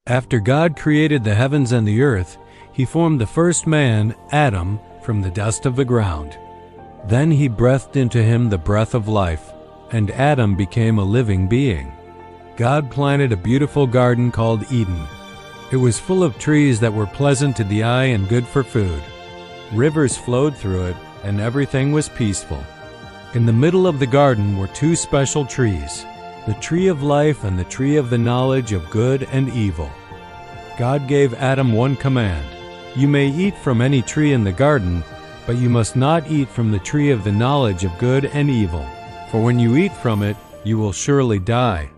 After God created the heavens and the earth, He formed the first man, Adam, from the dust of the ground. Then He breathed into him the breath of life, and Adam became a living being. God planted a beautiful garden called Eden. It was full of trees that were pleasant to the eye and good for food. Rivers flowed through it, and everything was peaceful. In the middle of the garden were two special trees, the tree of life and the tree of the knowledge of good and evil. God gave Adam one command: "You may eat from any tree in the garden, but you must not eat from the tree of the knowledge of good and evil, for when you eat from it, you will surely die."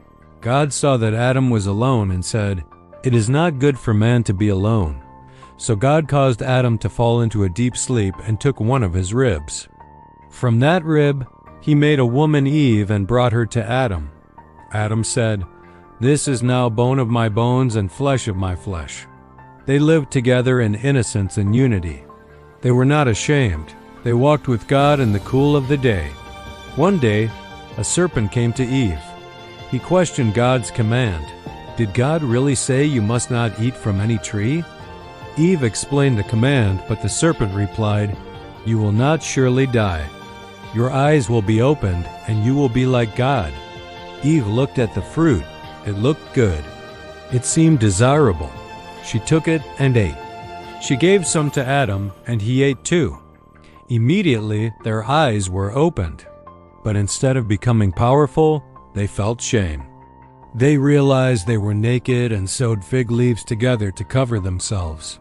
God saw that Adam was alone and said, "It is not good for man to be alone." So God caused Adam to fall into a deep sleep and took one of his ribs. From that rib, He made a woman Eve and brought her to Adam. Adam said, "This is now bone of my bones and flesh of my flesh." They lived together in innocence and unity. They were not ashamed. They walked with God in the cool of the day. One day, a serpent came to Eve. He questioned God's command. Did God really say you must not eat from any tree? Eve explained the command, but the serpent replied, "You will not surely die. Your eyes will be opened, and you will be like God." Eve looked at the fruit. It looked good. It seemed desirable. She took it and ate. She gave some to Adam, and he ate too. Immediately, their eyes were opened. But instead of becoming powerful, they felt shame. They realized they were naked and sewed fig leaves together to cover themselves.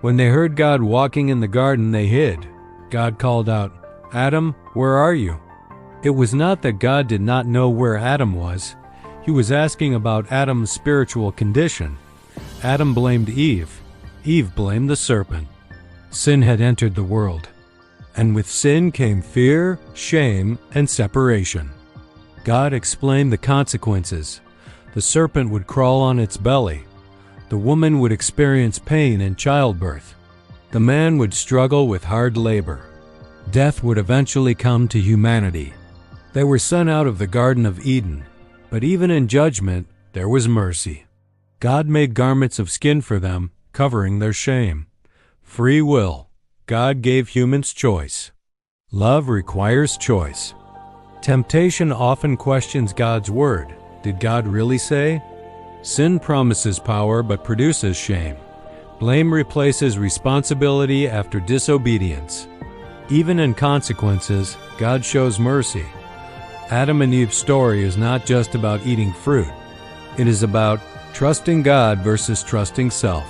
When they heard God walking in the garden, they hid. God called out, "Adam, where are you?" It was not that God did not know where Adam was. He was asking about Adam's spiritual condition. Adam blamed Eve. Eve blamed the serpent. Sin had entered the world. And with sin came fear, shame, and separation. God explained the consequences. The serpent would crawl on its belly. The woman would experience pain in childbirth. The man would struggle with hard labor. Death would eventually come to humanity. They were sent out of the Garden of Eden, but even in judgment, there was mercy. God made garments of skin for them, covering their shame. Free will. God gave humans choice. Love requires choice. Temptation often questions God's word. Did God really say? Sin promises power but produces shame. Blame replaces responsibility after disobedience. Even in consequences, God shows mercy. Adam and Eve's story is not just about eating fruit. It is about trusting God versus trusting self,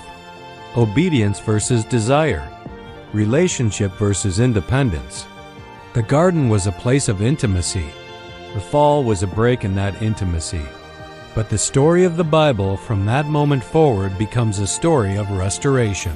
obedience versus desire, relationship versus independence. The garden was a place of intimacy. The fall was a break in that intimacy. But the story of the Bible from that moment forward becomes a story of restoration.